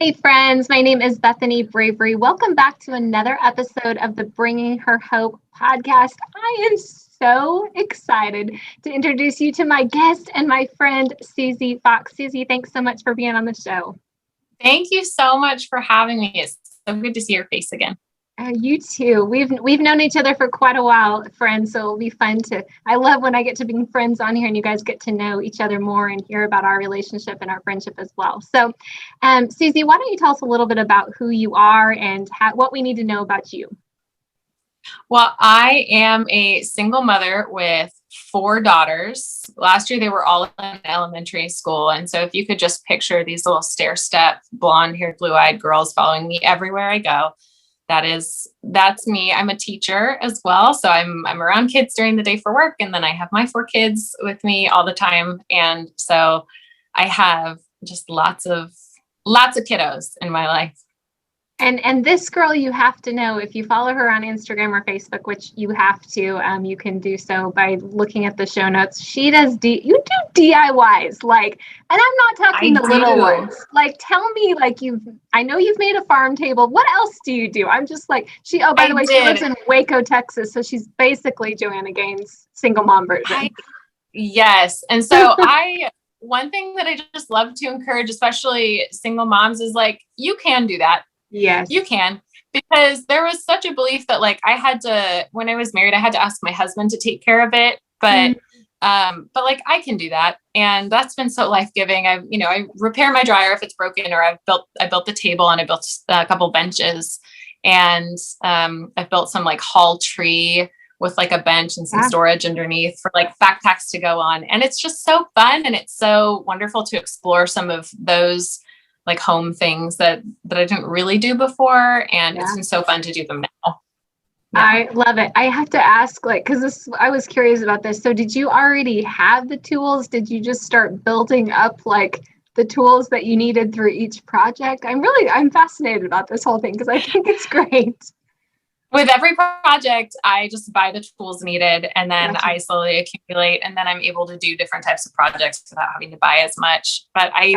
Hey friends, my name is Bethany Bravery. Welcome back to another episode of the Bringing Her Hope podcast. I am so excited to introduce you to my guest and my friend, Susee Fox. Susee, thanks so much for being on the show. Thank you so much for having me. It's so good to see your face again. You too. We've known each other for quite a while, friends, so it'll be fun I love when I get to bring friends on here and you guys get to know each other more and hear about our relationship and our friendship as well. So, Susee, why don't you tell us a little bit about who you are and what we need to know about you? Well, I am a single mother with 4 daughters. Last year, they were all in elementary school. And so if you could just picture these little stair-step, blonde-haired, blue-eyed girls following me everywhere I go, that's me. I'm a teacher as well. So I'm around kids during the day for work. And then I have my 4 kids with me all the time. And so I have just lots of kiddos in my life. And this girl, you have to know, if you follow her on Instagram or Facebook, which you have to, you can do so by looking at the show notes. She does you do DIYs, and I'm not talking the little ones. Tell me, I know you've made a farm table. What else do you do? I'm just she lives in Waco, Texas, so she's basically Joanna Gaines' single mom version. Yes, and so one thing that I just love to encourage, especially single moms, is you can do that. Yes, you can, because there was such a belief that when I was married, I had to ask my husband to take care of it. But I can do that. And that's been so life-giving. I repair my dryer if it's broken, or I built the table and I built a couple benches, and I've built some hall tree with a bench and some storage underneath for backpacks to go on. And it's just so fun. And it's so wonderful to explore some of those home things that I didn't really do before. And it's been so fun to do them now. Yeah. I love it. I have to ask, because I was curious about this. So did you already have the tools? Did you just start building up the tools that you needed through each project? I'm fascinated about this whole thing because I think it's great. With every project, I just buy the tools needed, and then I slowly accumulate, and then I'm able to do different types of projects without having to buy as much. But I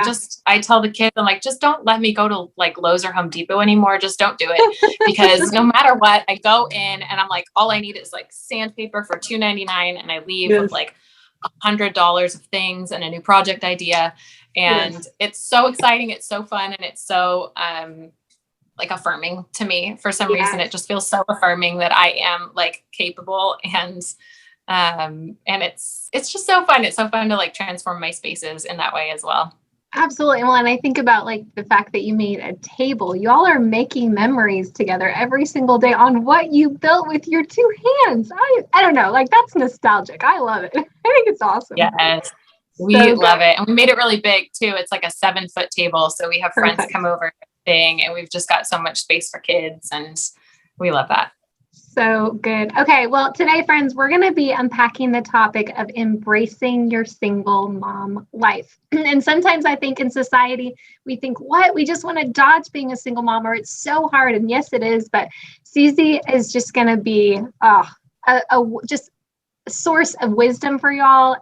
tell the kids, I'm just don't let me go to Lowe's or Home Depot anymore. Just don't do it, because no matter what, I go in and I'm all I need is sandpaper for $2.99, and I leave with $100 of things and a new project idea. And it's so exciting. It's so fun. And it's so, affirming to me for some reason. It just feels so affirming that I am capable, and it's just so fun. It's so fun to transform my spaces in that way as well. Absolutely. Well, and I think about the fact that you made a table. You all are making memories together every single day on what you built with your 2 hands. I don't know, that's nostalgic. I love it. I think it's awesome. Yes. We love it. And we made it really big too. It's a 7-foot table. So we have friends come over and we've just got so much space for kids, and we love that. So good. Okay. Well, today, friends, we're going to be unpacking the topic of embracing your single mom life. And sometimes I think in society, we think, we just want to dodge being a single mom, or it's so hard. And yes, it is. But Susee is just going to be just a source of wisdom for y'all.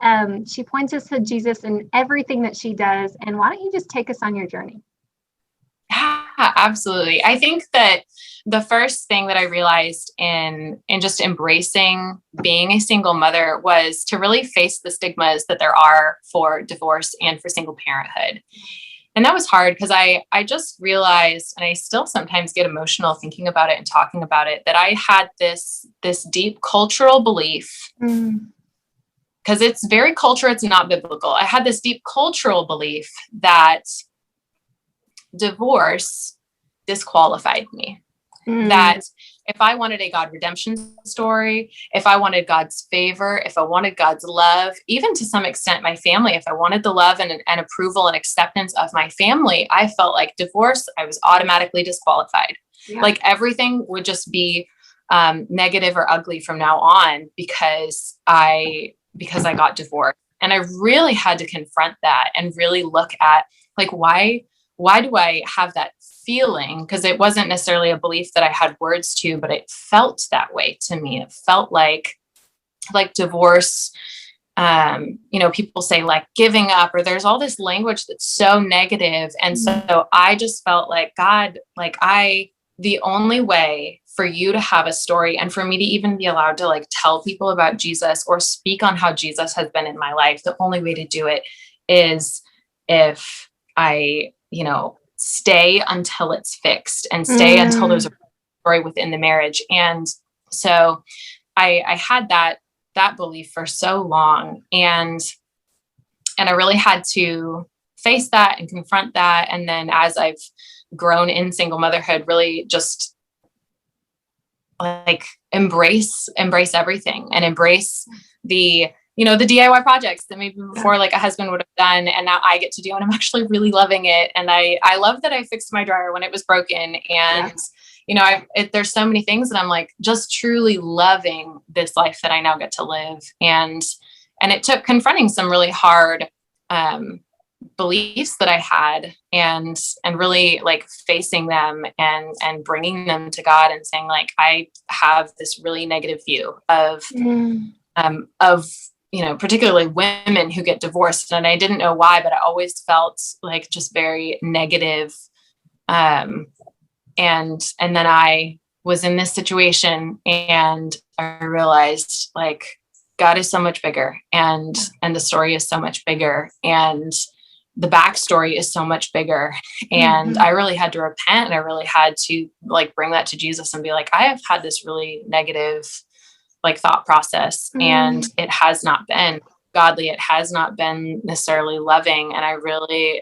She points us to Jesus in everything that she does. And why don't you just take us on your journey? Yeah, absolutely. I think that the first thing that I realized in just embracing being a single mother was to really face the stigmas that there are for divorce and for single parenthood. And that was hard because I just realized, and I still sometimes get emotional thinking about it and talking about it, that I had this deep cultural belief, because it's very cultural, it's not biblical. I had this deep cultural belief that divorce disqualified me. That if I wanted a God redemption story, if I wanted God's favor, if I wanted God's love, even to some extent my family, if I wanted the love and approval and acceptance of my family, I felt like divorce, I was automatically disqualified. Yeah. Everything would just be negative or ugly from now on because I got divorced. And I really had to confront that and really look at why do I have that feeling? Because it wasn't necessarily a belief that I had words to, but it felt that way to me. It felt like divorce people say like giving up, or there's all this language that's so negative. And so I just felt like, God, like the only way for you to have a story and for me to even be allowed to like tell people about Jesus or speak on how Jesus has been in my life, the only way to do it is if I, stay until it's fixed and stay until there's a story within the marriage. And so I had that belief for so long, and I really had to face that and confront that. And then as I've grown in single motherhood, really just like embrace everything and embrace the DIY projects that maybe before like a husband would have done, and now I get to do, and I'm actually really loving it. And I love that I fixed my dryer when it was broken. And there's so many things that I'm like just truly loving this life that I now get to live. And it took confronting some really hard beliefs that I had, and really like facing them and bringing them to God and saying like, I have this really negative view of particularly women who get divorced. And I didn't know why, but I always felt like just very negative. And then I was in this situation, and I realized like God is so much bigger, and the story is so much bigger, and the backstory is so much bigger. And I really had to repent, and I really had to like bring that to Jesus and be like, I have had this really negative like thought process, and it has not been godly. It has not been necessarily loving. And I really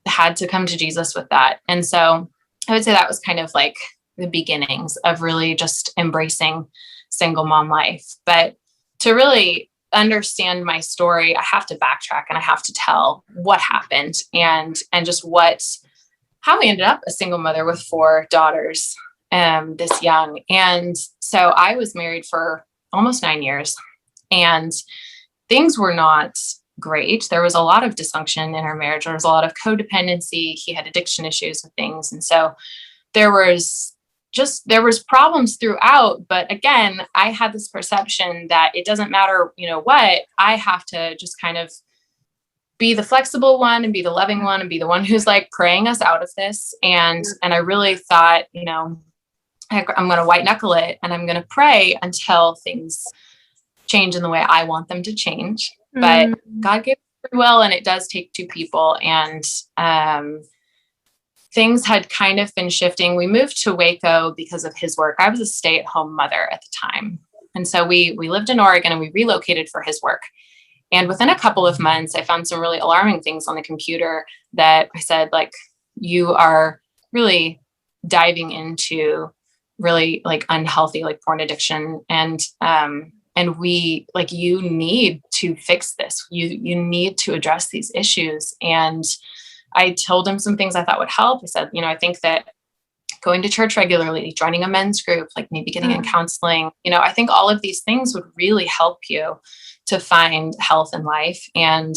had to come to Jesus with that. And so I would say that was kind of like the beginnings of really just embracing single mom life. But to really understand my story, I have to backtrack, and I have to tell what happened and just how I ended up a single mother with 4 daughters this young. And so I was married for almost 9 years, and things were not great. There was a lot of dysfunction in our marriage. There was a lot of codependency. He had addiction issues with things. And so there was problems throughout. But again, I had this perception that it doesn't matter, what, I have to just kind of be the flexible one and be the loving one and be the one who's like praying us out of this. And I really thought, I'm going to white knuckle it, and I'm going to pray until things change in the way I want them to change. But God gave free will, and it does take 2 people. And things had kind of been shifting. We moved to Waco because of his work. I was a stay-at-home mother at the time. And so we lived in Oregon, and we relocated for his work. And within a couple of months, I found some really alarming things on the computer that I said, like, you are really diving into really like unhealthy, like porn addiction. And we like, you need to fix this. You need to address these issues. And I told him some things I thought would help. I said, I think that going to church regularly, joining a men's group, like maybe getting in counseling, I think all of these things would really help you to find health in life. And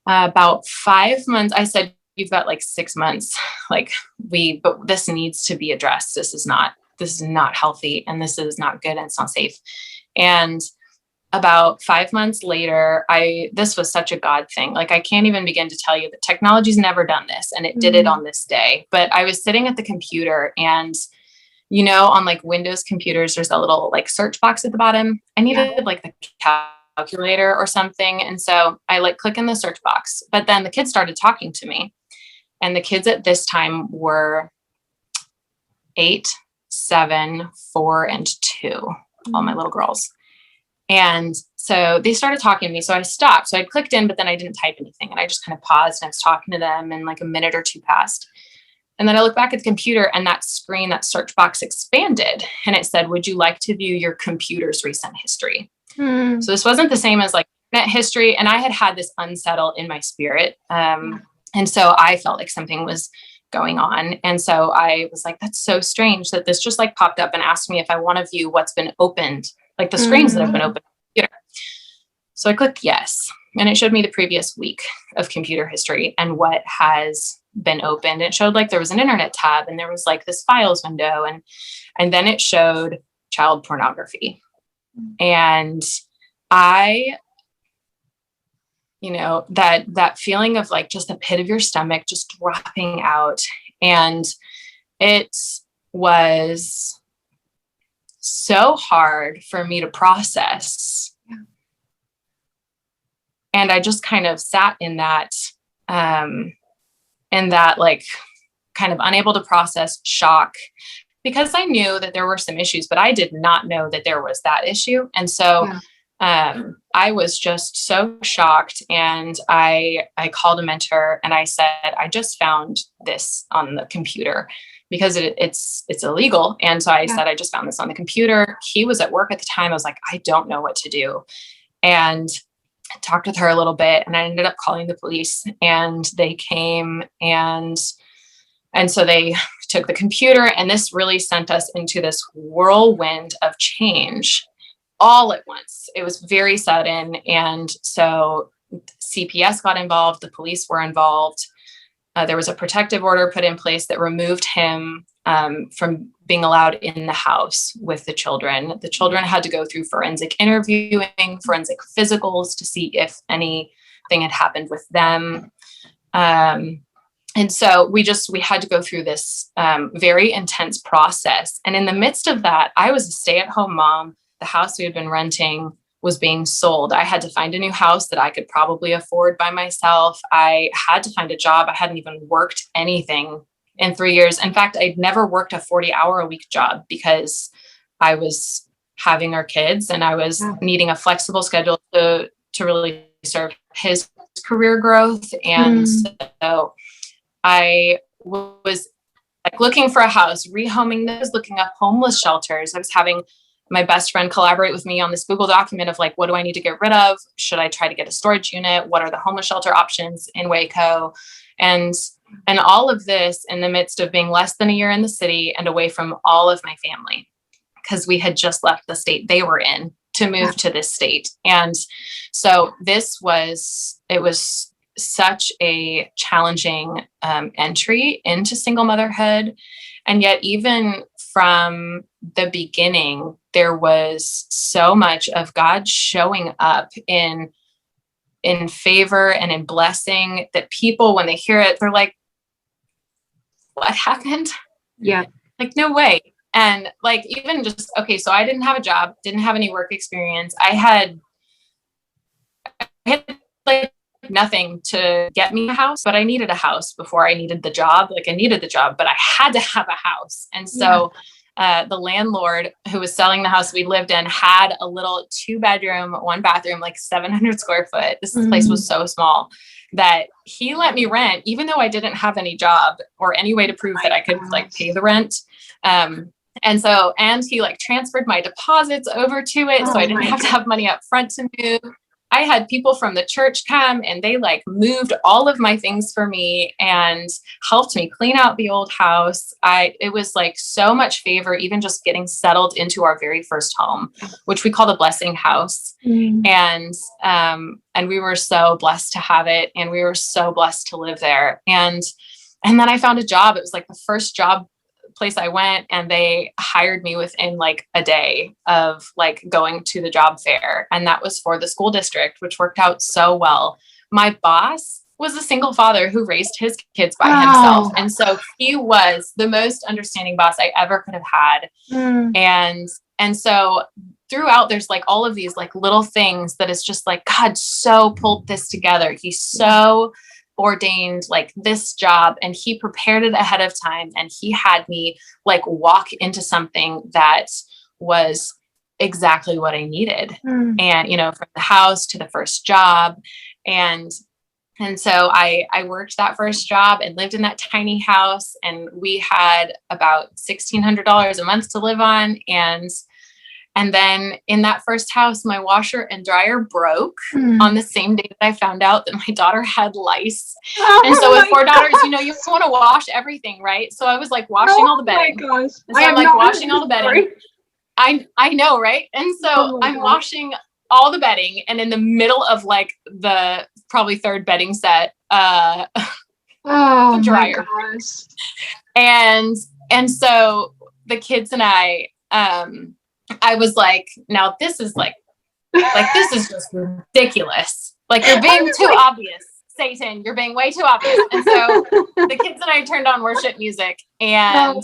about 5 months, I said, you've got like 6 months, but this needs to be addressed. This is not healthy, and this is not good, and it's not safe. And about 5 months later, this was such a God thing. Like, I can't even begin to tell you that technology's never done this, and it did it on this day. But I was sitting at the computer, and on like Windows computers, there's a little like search box at the bottom. I needed like the calculator or something. And so I like click in the search box, but then the kids started talking to me, and the kids at this time were 8, 7, 4, and 2, all my little girls. And so they started talking to me. So I stopped. So I clicked in, but then I didn't type anything, and I just kind of paused, and I was talking to them, and like a minute or 2 passed. And then I looked back at the computer, and that screen, that search box expanded, and it said, would you like to view your computer's recent history? So this wasn't the same as like net history. And I had this unsettle in my spirit. And so I felt like something was going on. And so I was like, that's so strange that this just like popped up and asked me if I want to view what's been opened, like the screens that have been opened on the computer. So I clicked yes. And it showed me the previous week of computer history and what has been opened. It showed like there was an internet tab, and there was like this files window, and then it showed child pornography. And I, that feeling of like just the pit of your stomach just dropping out. And it was so hard for me to process. Yeah. And I just kind of sat in that like kind of unable to process shock, because I knew that there were some issues, but I did not know that there was that issue. And so I was just so shocked, and I called a mentor and I said, I just found this on the computer, because it's illegal. And so I said, I just found this on the computer. He was at work at the time. I was like, I don't know what to do. And I talked with her a little bit, and I ended up calling the police, and they came, and so they took the computer, and this really sent us into this whirlwind of change all at once. It was very sudden. And so CPS got involved. The police were involved. There was a protective order put in place that removed him from being allowed in the house with the children. The children had to go through forensic interviewing, forensic physicals to see if anything had happened with them. And so we had to go through this very intense process. And in the midst of that, I was a stay-at-home mom. The house we had been renting was being sold. I had to find a new house that I could probably afford by myself. I had to find a job. I hadn't even worked anything in 3 years. In fact, I'd never worked a 40-hour-a-week job, because I was having our kids and I was needing a flexible schedule to really serve his career growth. And so I was like looking for a house, rehoming this, looking up homeless shelters. I was having my best friend collaborate with me on this Google document of like, what do I need to get rid of? Should I try to get a storage unit? What are the homeless shelter options in Waco? And all of this in the midst of being less than a year in the city and away from all of my family, because we had just left the state they were in to move to this state. And so it was such a challenging entry into single motherhood. And yet, even from the beginning, there was so much of God showing up in favor and in blessing that people, when they hear it, they're like, what happened? Yeah. Like, no way. And like, even just, okay, so I didn't have a job, didn't have any work experience. I had like nothing to get me a house, but I needed a house before I needed the job. Like, I needed the job, but I had to have a house. And so the landlord who was selling the house we lived in had a little 2-bedroom, 1-bathroom, like 700 square foot. This place was so small that he let me rent, even though I didn't have any job or any way to prove that I could like pay the rent. And he like transferred my deposits over to it. So I didn't have to have money up front to move. I had people from the church come, and they like moved all of my things for me and helped me clean out the old house. It was like so much favor, even just getting settled into our very first home, which we call the Blessing House. And we were so blessed to have it. And we were so blessed to live there. And then I found a job. It was like the first job place I went, and they hired me within like a day of like going to the job fair. And that was for the school district, which worked out so well. My boss was a single father who raised his kids by himself. And so he was the most understanding boss I ever could have had. And so throughout, there's like all of these like little things that is just like, God so pulled this together. He's so ordained like this job, and he prepared it ahead of time. And he had me like walk into something that was exactly what I needed. And, from the house to the first job. And so I worked that first job and lived in that tiny house, and we had about $1,600 a month to live on. And then in that first house, my washer and dryer broke on the same day that I found out that my daughter had lice. And so with 4 daughters, you want to wash everything, right? So I was like washing all the bedding. Oh my gosh. So I'm like washing all the bedding. I know, right? And so I'm washing all the bedding, and in the middle of like the probably 3rd bedding set, the dryer. My gosh. And so the kids and I was like, now this is like Like, this is just ridiculous. Like, you're being too obvious. Satan, you're being way too obvious. And so the kids and I turned on worship music, and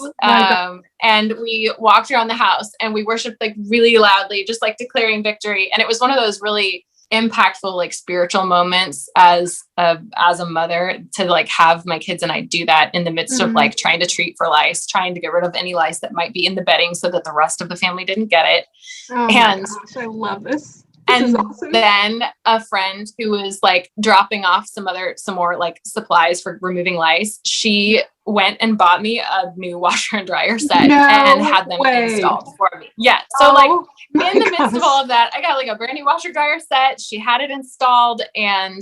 and we walked around the house and we worshiped like really loudly, just like declaring victory. And it was one of those really impactful, like spiritual moments as a mother, to like have my kids and I do that in the midst of like trying to treat for lice, trying to get rid of any lice that might be in the bedding so that the rest of the family didn't get it. Oh and my gosh, I love this. And awesome. Then a friend who was like dropping off some more like supplies for removing lice, she went and bought me a new washer and dryer set and had them installed for me. Yeah. So like in the midst of all of that, I got like a brand new washer dryer set. She had it installed, and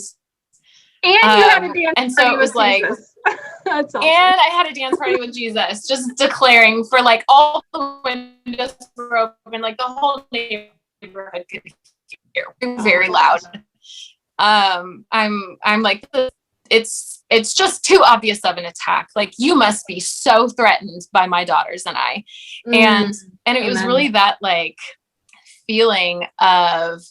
you had a dance and so it was like, that's awesome. And I had a dance party with Jesus, just declaring for like all the windows were open, like the whole neighborhood could hear. Very loud. I'm like, it's just too obvious of an attack. Like, you must be so threatened by my daughters and I. And it was really that like feeling of,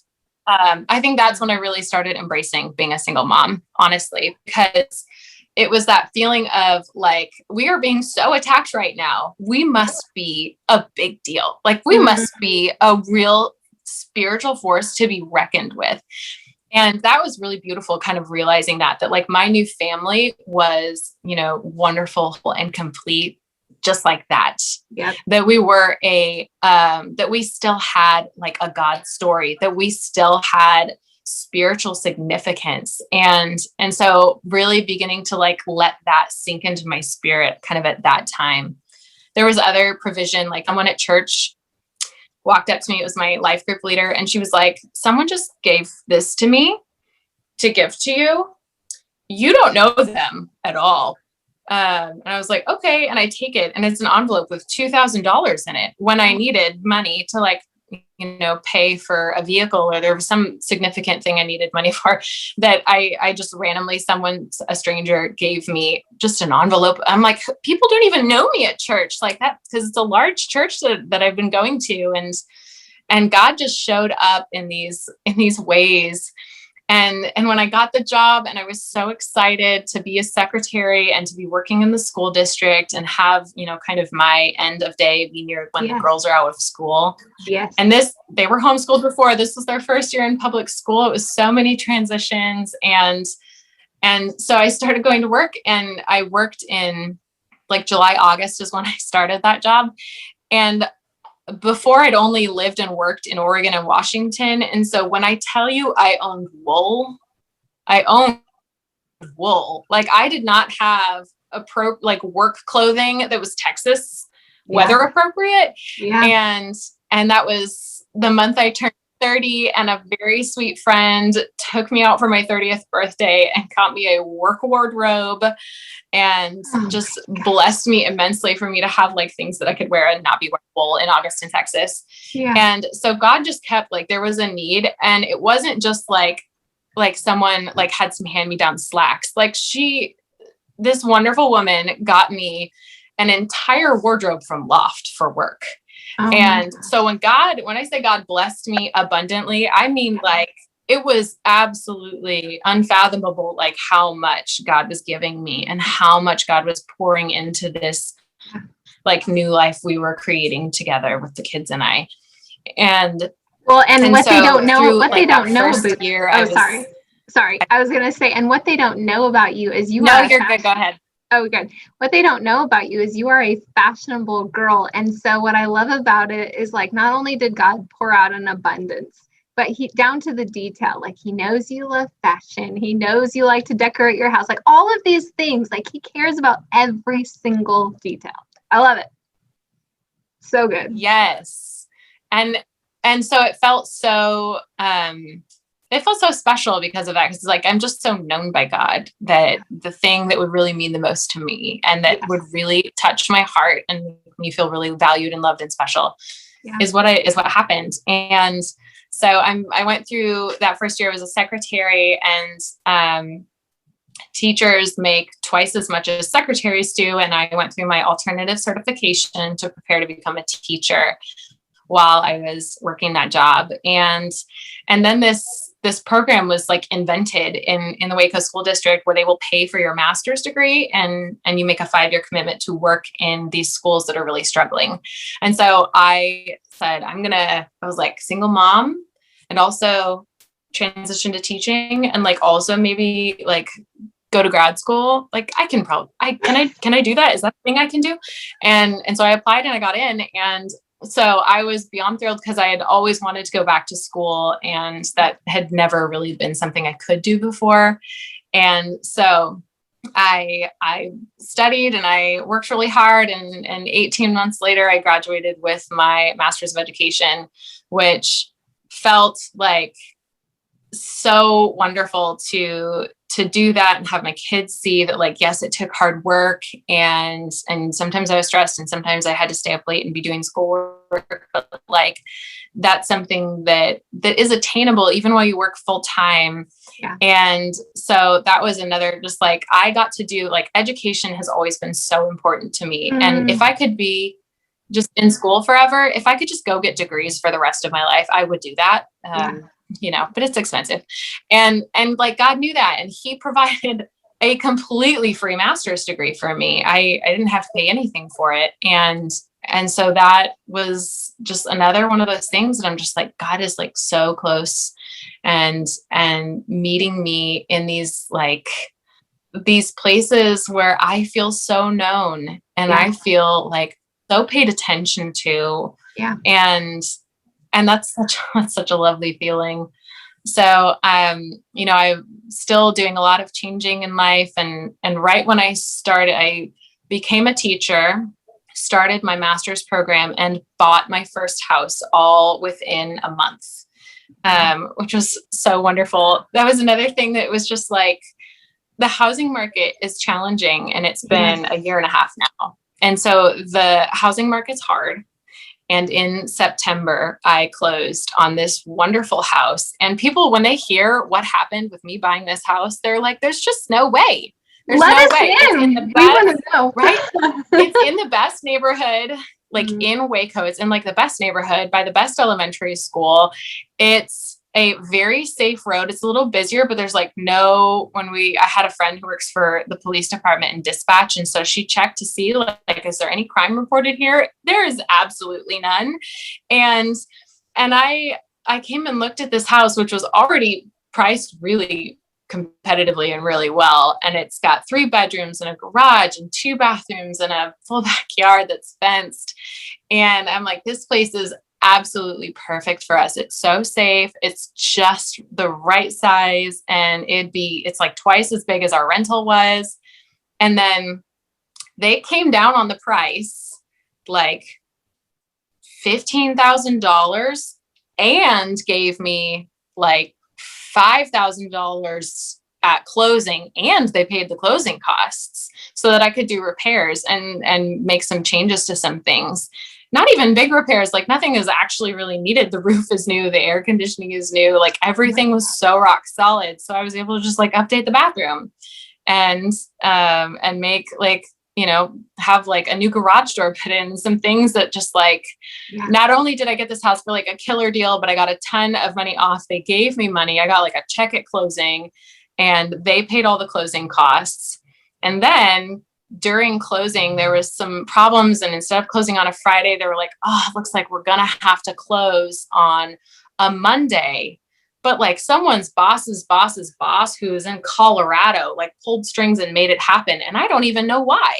I think that's when I really started embracing being a single mom, honestly, because it was that feeling of like, we are being so attacked right now. We must be a big deal. Like, we must be a real spiritual force to be reckoned with. And that was really beautiful, kind of realizing that like my new family was, you know, wonderful and complete, just like that. Yep. That we were that we still had like a God story, that we still had spiritual significance. And so really beginning to like let that sink into my spirit kind of at that time. There was other provision, like someone at church walked up to me. It was my life group leader. And she was like, someone just gave this to me to give to you. You don't know them at all. And I was like, okay. And I take it, and it's an envelope with $2,000 in it when I needed money to like, you know, pay for a vehicle, or there was some significant thing I needed money for, that I just randomly, a stranger gave me just an envelope. I'm like, people don't even know me at church like that, because it's a large church that I've been going to. And God just showed up in these ways. And when I got the job, and I was so excited to be a secretary and to be working in the school district and have, you know, kind of my end of day be near when the girls are out of school. Yes. And they were homeschooled before. This was their first year in public school. It was so many transitions. And so I started going to work, and I worked in like July, August is when I started that job. And before, I'd only lived and worked in Oregon and Washington. And so when I tell you I owned wool. Like, I did not have work clothing that was Texas weather appropriate. Yeah. And that was the month I turned 30, and a very sweet friend took me out for my 30th birthday and got me a work wardrobe, and just blessed me immensely for me to have like things that I could wear and not be wearing wool in August in Texas. Yeah. And so God just kept, like, there was a need, and it wasn't just like someone like had some hand-me-down slacks. Like, this wonderful woman got me an entire wardrobe from Loft for work. And so when I say God blessed me abundantly, I mean, like, it was absolutely unfathomable, like how much God was giving me and how much God was pouring into this like new life we were creating together with the kids and I. And what they don't know about they don't know about you is you are. No, you're good. Go ahead. Oh, good. What they don't know about you is you are a fashionable girl. And so what I love about it is, like, not only did God pour out an abundance, but he down to the detail, like, he knows you love fashion. He knows you like to decorate your house, like all of these things, like he cares about every single detail. I love it. So good. Yes. And so it felt so, special because of that. Because, like, I'm just so known by God that the thing that would really mean the most to me and that would really touch my heart and make me feel really valued and loved and special is what happened. And so I went through that first year. I was a secretary, and teachers make twice as much as secretaries do. And I went through my alternative certification to prepare to become a teacher, while I was working that job. And then this program was like invented in the Waco school district, where they will pay for your master's degree and you make a 5-year commitment to work in these schools that are really struggling. And so I said, I was like single mom, and also transition to teaching, and like also maybe like go to grad school. Like can I do that? Is that a thing I can do? And so I applied and I got in. And so I was beyond thrilled, because I had always wanted to go back to school, and that had never really been something I could do before. And so I studied and I worked really hard, and 18 months later, I graduated with my master's of education, which felt like so wonderful to do that and have my kids see that, like, yes, it took hard work, and sometimes I was stressed, and sometimes I had to stay up late and be doing schoolwork, but like that's something that is attainable even while you work full time. Yeah. And so that was another, just like, I got to do, like, education has always been so important to me. And if I could be just in school forever, if I could just go get degrees for the rest of my life, I would do that. But it's expensive. And like, God knew that. And he provided a completely free master's degree for me. I didn't have to pay anything for it. And so that was just another one of those things that I'm just like, God is like so close and meeting me in these places where I feel so known, and I feel like so paid attention to. Yeah. And that's such a lovely feeling. So, I'm still doing a lot of changing in life. And right when I started, I became a teacher, started my master's program, and bought my first house all within a month, which was so wonderful. That was another thing that was just like, the housing market is challenging, and it's been a year and a half now. And so the housing market's hard. And in September, I closed on this wonderful house. And people, when they hear what happened with me buying this house, they're like, there's just no way. There's Let no us way. in. It's in the We best, want to know. right? It's in the best neighborhood, like in Waco. It's in like the best neighborhood by the best elementary school. It's a very safe road. It's a little busier, but there's like I had a friend who works for the police department in dispatch. And so she checked to see, like, is there any crime reported here? There is absolutely none. And I came and looked at this house, which was already priced really competitively and really well. And it's got 3 bedrooms and a garage and 2 bathrooms and a full backyard that's fenced. And I'm like, this place is absolutely perfect for us. It's so safe. It's just the right size. And it's like twice as big as our rental was. And then they came down on the price, like $15,000, and gave me like $5,000 at closing, and they paid the closing costs so that I could do repairs and make some changes to some things. Not even big repairs, like nothing is actually really needed. The roof is new, the air conditioning is new, like everything was so rock solid. So I was able to just like update the bathroom and make like, have like a new garage door put in, some things that just like, not only did I get this house for like a killer deal, but I got a ton of money off. They gave me money. I got like a check at closing, and they paid all the closing costs. And then during closing, there was some problems. And instead of closing on a Friday, they were like, oh, it looks like we're going to have to close on a Monday. But like someone's boss's boss, who is in Colorado, like pulled strings and made it happen. And I don't even know why.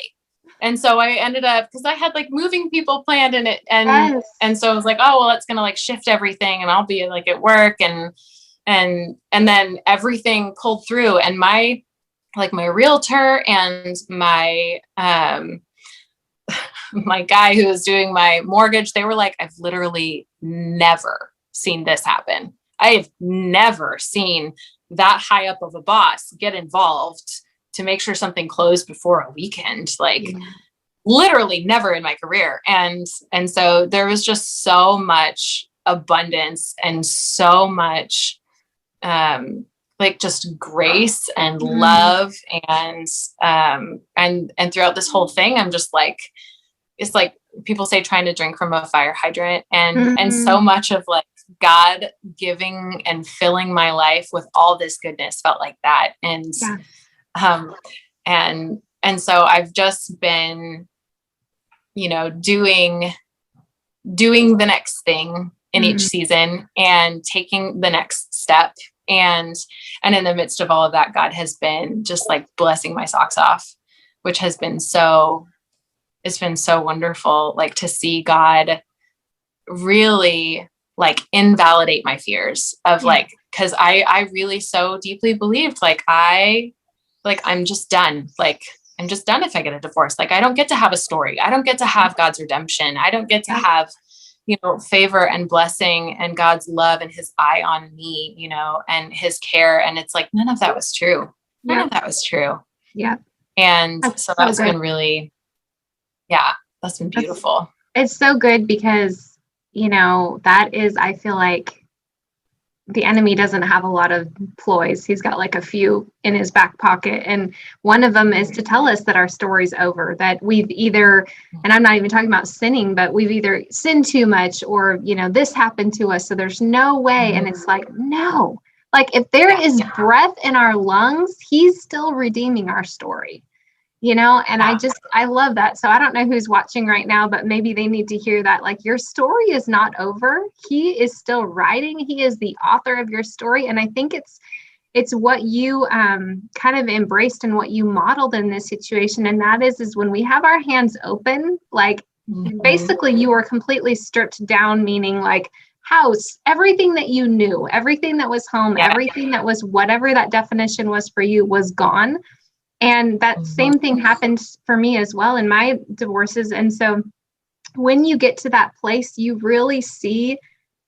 And so I ended up, because I had like moving people planned in it. And so I was like, oh, well, it's going to like shift everything, and I'll be like at work. And then everything pulled through, and my realtor and my my guy who was doing my mortgage, they were like, I've literally never seen this happen. I have never seen that high up of a boss get involved to make sure something closed before a weekend. Literally never in my career. And so there was just so much abundance and so much like just grace and love. And throughout this whole thing, I'm just like, it's like people say trying to drink from a fire hydrant, and so much of like God giving and filling my life with all this goodness felt like that. And, and so I've just been, doing the next thing in each season and taking the next step. And in the midst of all of that, God has been just like blessing my socks off, which has been it's been so wonderful, like to see God really like invalidate my fears of like, cause I really so deeply believed I'm just done. Like, I'm just done if I get a divorce. Like, I don't get to have a story. I don't get to have God's redemption. I don't get to have, favor and blessing and God's love and his eye on me, and his care. And it's like, none of that was true. None of that was true. Yeah. And so that's been really, that's been beautiful. It's so good because, that is, I feel like the enemy doesn't have a lot of ploys. He's got like a few in his back pocket. And one of them is to tell us that our story's over, that we've either, and I'm not even talking about sinning, but we've either sinned too much or, this happened to us. So there's no way. And it's like, no, like if there is breath in our lungs, he's still redeeming our story. And I love that. So I don't know who's watching right now, but maybe they need to hear that. Like, your story is not over. He is still writing. He is the author of your story. And I think it's what you kind of embraced and what you modeled in this situation. And that is when we have our hands open, like basically you were completely stripped down, meaning like house, everything that you knew, everything that was home, everything that was whatever that definition was for you was gone. And that same thing happened for me as well in my divorces. And so when you get to that place, you really see,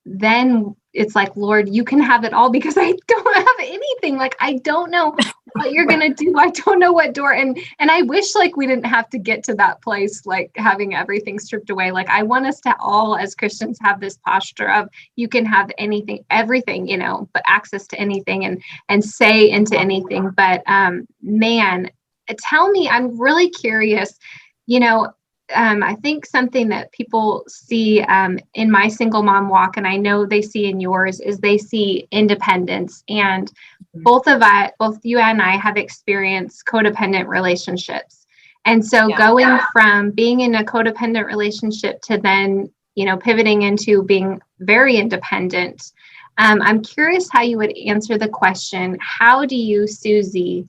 then it's like, Lord, you can have it all because I don't have anything. Like, I don't know what you're going to do. I don't know what door. And I wish like we didn't have to get to that place, like having everything stripped away. Like, I want us to all as Christians have this posture of you can have anything, everything, but access to anything and say into anything. But man, tell me, I'm really curious, I think something that people see in my single mom walk, and I know they see in yours, is they see independence. And both you and I have experienced codependent relationships. And so going from being in a codependent relationship to then, pivoting into being very independent, I'm curious how you would answer the question, how do you, Susee,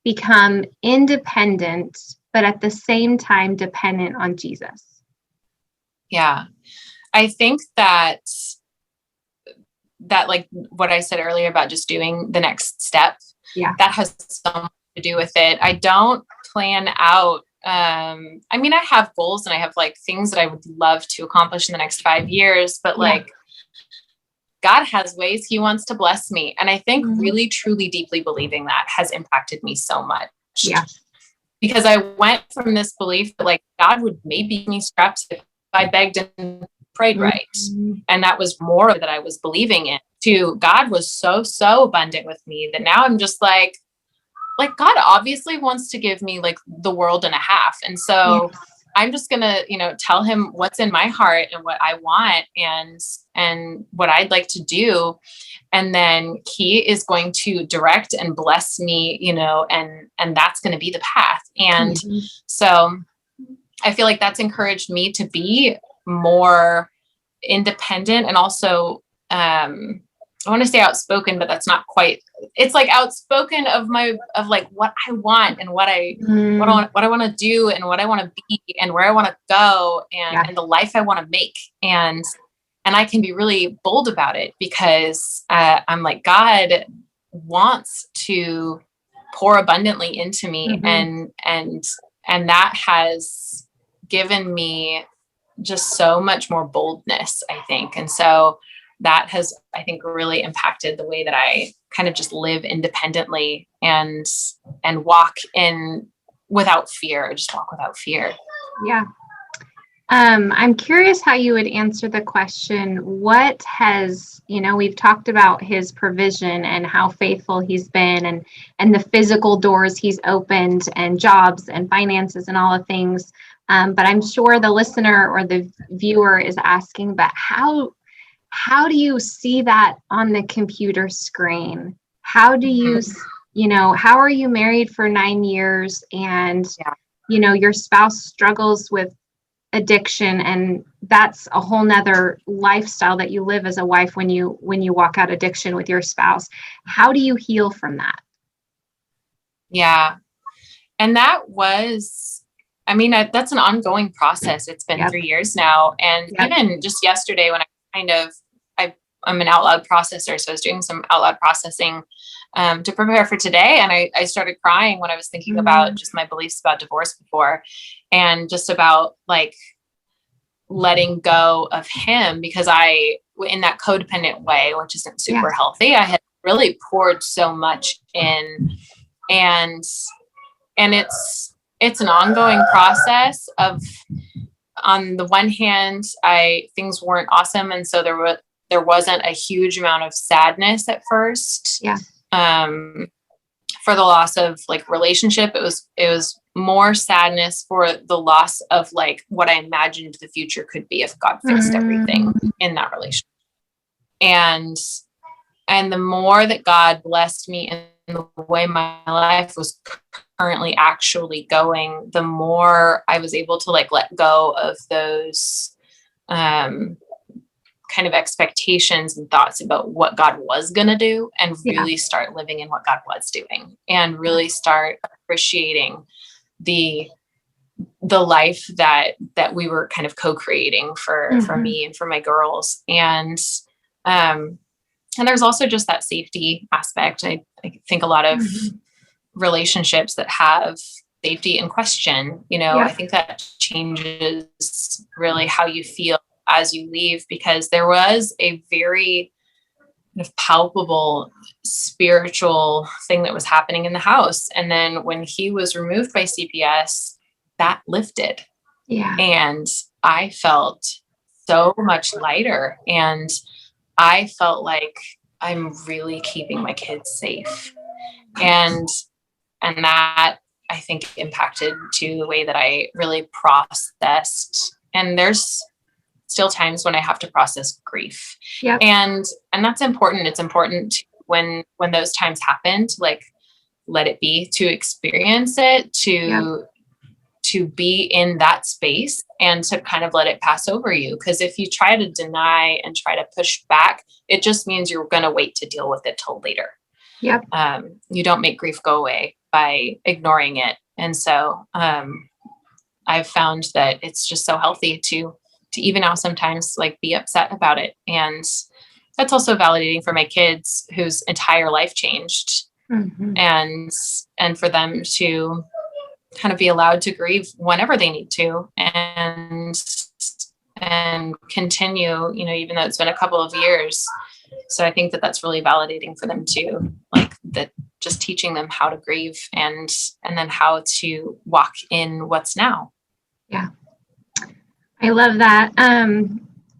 become independent but at the same time dependent on Jesus? Yeah. I think that like what I said earlier about just doing the next step, that has something to do with it. I don't plan out. I have goals and I have like things that I would love to accomplish in the next 5 years, but like God has ways he wants to bless me. And I think really, truly, deeply believing that has impacted me so much. Yeah. Because I went from this belief that like God would maybe give me scraps if I begged and prayed right. And that was more that I was believing in, to God was so abundant with me that now I'm just like God obviously wants to give me like the world and a half. And so I'm just going to, tell him what's in my heart and what I want and what I'd like to do. And then he is going to direct and bless me, and that's going to be the path. And so I feel like that's encouraged me to be more independent and also, I want to say outspoken, but that's not quite, it's like outspoken of like what I want and what I want to do and what I want to be and where I want to go and the life I want to make. And I can be really bold about it because I'm like, God wants to pour abundantly into me. And that has given me just so much more boldness, I think. And so that has, I think, really impacted the way that I kind of just live independently and walk in without fear, just walk without fear. Yeah. I'm curious how you would answer the question, what has, we've talked about his provision and how faithful he's been and the physical doors he's opened and jobs and finances and all the things. But I'm sure the listener or the viewer is asking, but how do you see that on the computer screen? How do you, how are you married for 9 years and, your spouse struggles with addiction, and that's a whole nother lifestyle that you live as a wife when you walk out addiction with your spouse. How do you heal from that? Yeah. And that was, that's an ongoing process. It's been 3 years now. And even just yesterday when I'm an out loud processor. So I was doing some out loud processing to prepare for today. And I started crying when I was thinking about just my beliefs about divorce before, and just about like letting go of him, because in that codependent way, which isn't super healthy, I had really poured so much in, and it's an ongoing process of, on the one hand, things weren't awesome. And so there wasn't a huge amount of sadness at first. For the loss of like relationship. It was more sadness for the loss of like what I imagined the future could be if God fixed everything in that relationship. And the more that God blessed me in the way my life was currently actually going, the more I was able to like let go of those kind of expectations and thoughts about what God was going to do, and really start living in what God was doing, and really start appreciating the life that we were kind of co-creating for me and for my girls. And there's also just that safety aspect. I think a lot of relationships that have safety in question, I think that changes really how you feel as you leave, because there was a very kind of palpable spiritual thing that was happening in the house. And then when he was removed by CPS, that lifted. And I felt so much lighter, and I felt like I'm really keeping my kids safe. And that, I think, impacted to the way that I really processed. And there's still times when I have to process grief. And that's important. It's important to, when those times happen, to like, let it be, to experience it, to be in that space, and to kind of let it pass over you. Because if you try to deny and try to push back, it just means you're going to wait to deal with it till later. You don't make grief go away by ignoring it. And so I've found that it's just so healthy to even now sometimes like be upset about it. And that's also validating for my kids whose entire life changed. And for them to kind of be allowed to grieve whenever they need to, and continue, even though it's been a couple of years. So I think that that's really validating for them too, like that, just teaching them how to grieve and then how to walk in what's now. I love that.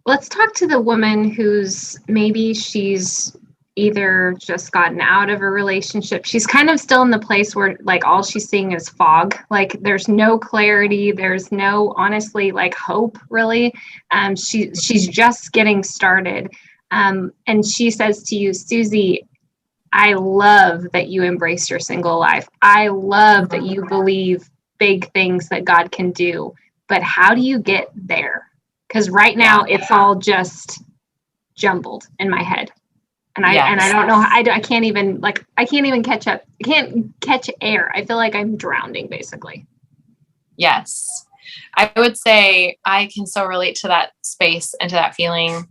Let's talk to the woman who's maybe she's either just gotten out of a relationship. She's kind of still in the place where like all she's seeing is fog. Like there's no clarity. There's no, honestly, like hope really. She's just getting started. And she says to you, Susee, I love that you embrace your single life. I love that you believe big things that God can do. But how do you get there? Because right now it's all just jumbled in my head. And I don't know, I can't even catch up. I can't catch air. I feel like I'm drowning basically. Yes. I would say I can so relate to that space and to that feeling.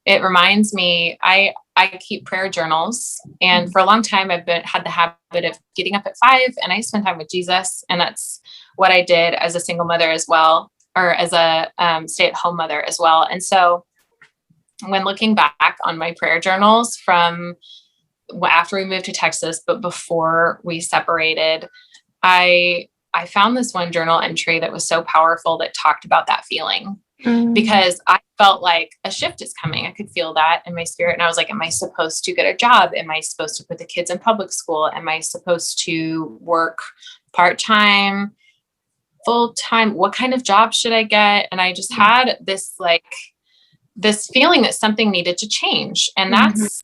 It reminds me, I keep prayer journals, and for a long time I've had the habit of getting up at 5 and I spend time with Jesus. And that's what I did as a single mother as well, or as a stay-at-home mother as well. And so when looking back on my prayer journals from after we moved to Texas, but before we separated, I found this one journal entry that was so powerful that talked about that feeling. Because I felt like a shift is coming. I could feel that in my spirit. And I was like, am I supposed to get a job? Am I supposed to put the kids in public school? Am I supposed to work part-time? full time? What kind of job should I get? And I just had this this feeling that something needed to change. And that's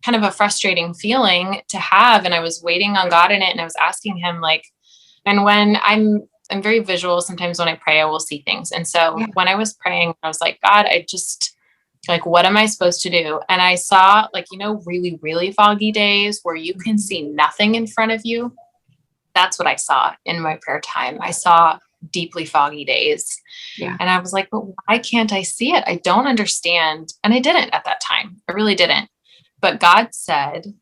kind of a frustrating feeling to have. And I was waiting on God in it. And I was asking him and when I'm very visual, sometimes when I pray, I will see things. And so when I was praying, I was like, God, I just what am I supposed to do? And I saw really, really foggy days where you can see nothing in front of you. That's what I saw in my prayer time. I saw deeply foggy days. Yeah. And I was like, but why can't I see it? I don't understand. And I didn't at that time. I really didn't. But God said,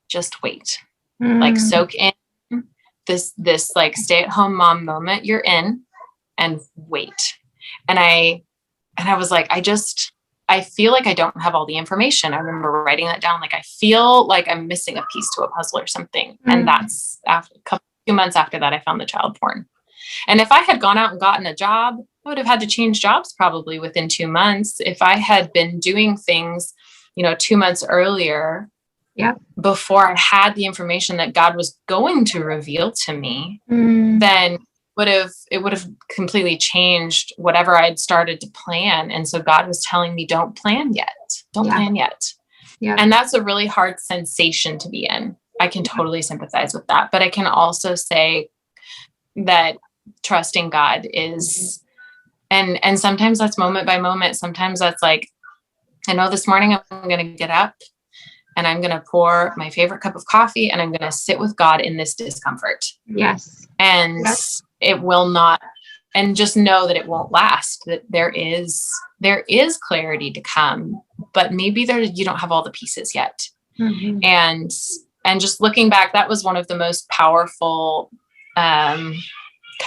just wait, soak in this stay at home mom moment you're in and wait. And I was like, I feel like I don't have all the information. I remember writing that down. I feel like I'm missing a piece to a puzzle or something. And that's after a few months after that, I found the child porn. And if I had gone out and gotten a job, I would have had to change jobs probably within 2 months. If I had been doing things, 2 months earlier, before I had the information that God was going to reveal to me, then it would have completely changed whatever I'd started to plan. And so God was telling me, don't plan yet. Don't plan yet. Yeah. And that's a really hard sensation to be in. I can totally sympathize with that. But I can also say that trusting God is, and sometimes that's moment by moment. Sometimes that's I know this morning I'm going to get up and I'm going to pour my favorite cup of coffee and I'm going to sit with God in this discomfort. Yes. And it will not, and just know that it won't last, that there is clarity to come, but maybe you don't have all the pieces yet. And just looking back, that was one of the most powerful, kind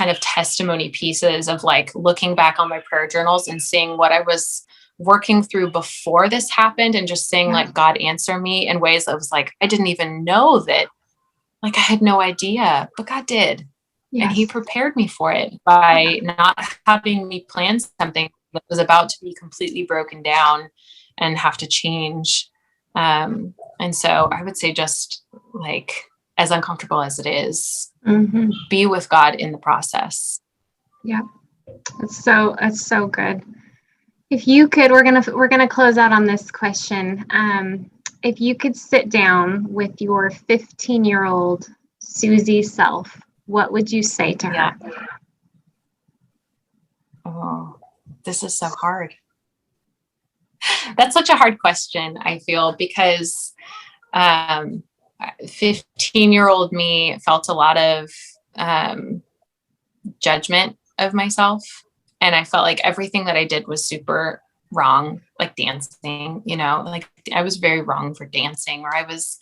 of testimony pieces of looking back on my prayer journals and seeing what I was working through before this happened and just saying God answer me in ways that was I didn't even know that, I had no idea, but God did. Yes. And he prepared me for it by not having me plan something that was about to be completely broken down and have to change. And so I would say just as uncomfortable as it is, be with God in the process. Yeah. It's so good. If you could, we're gonna close out on this question. If you could sit down with your 15-year-old Susee self, what would you say to her? Oh, this is so hard. That's such a hard question, I feel, because 15-year-old me felt a lot of judgment of myself. And I felt like everything that I did was super wrong, dancing, I was very wrong for dancing, or I was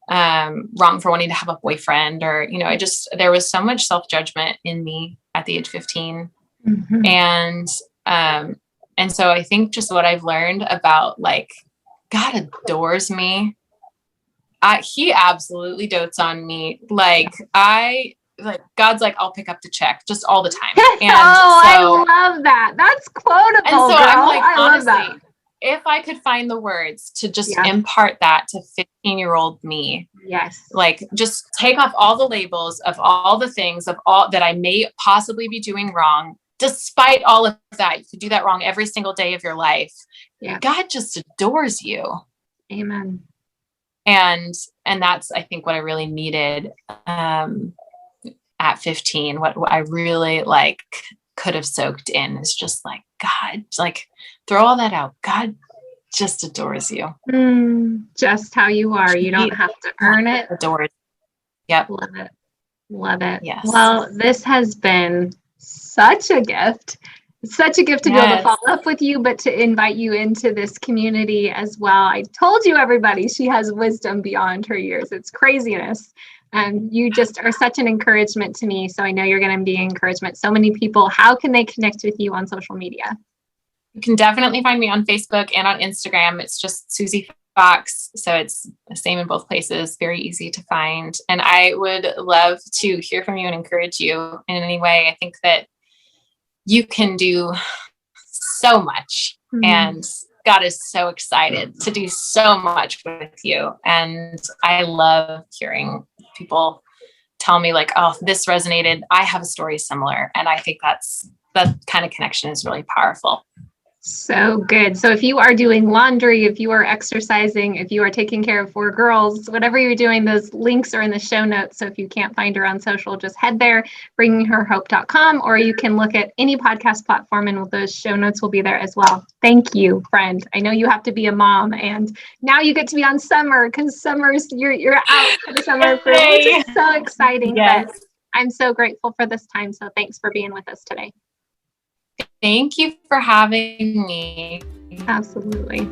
wrong for wanting to have a boyfriend, or, there was so much self-judgment in me at the age 15. And so I think just what I've learned about God adores me. He absolutely dotes on me. God's I'll pick up the check just all the time. And I love that. That's quotable. And so girl. I'm honestly, if I could find the words to just impart that to 15-year-old me, just take off all the labels of all the things of all that I may possibly be doing wrong. Despite all of that, you could do that wrong every single day of your life. Yeah. God just adores you. Amen. And that's, I think, what I really needed at 15. What I really could have soaked in is just God, throw all that out. God just adores you. Just how you are. You don't have to earn it. Adores. Yep. Love it. Yes. Well, this has been such a gift. Such a gift to be able to follow up with you, but to invite you into this community as well. I told you, everybody, she has wisdom beyond her years. It's craziness. And you just are such an encouragement to me. So I know you're going to be an encouragement. So many people, how can they connect with you on social media? You can definitely find me on Facebook and on Instagram. It's just Susee Fox. So it's the same in both places. Very easy to find. And I would love to hear from you and encourage you in any way. I think that you can do so much, and God is so excited to do so much with you. And I love hearing people tell me like, oh, this resonated. I have a story similar. And I think that kind of connection is really powerful. So good. So if you are doing laundry, if you are exercising, if you are taking care of 4 girls, whatever you're doing, those links are in the show notes. So if you can't find her on social, just head there, bringingherhope.com, or you can look at any podcast platform and those show notes will be there as well. Thank you, friend. I know you have to be a mom, and now you get to be on summer because summer's you're out for the summer, which is so exciting. Yes. But I'm so grateful for this time. So thanks for being with us today. Thank you for having me. Absolutely.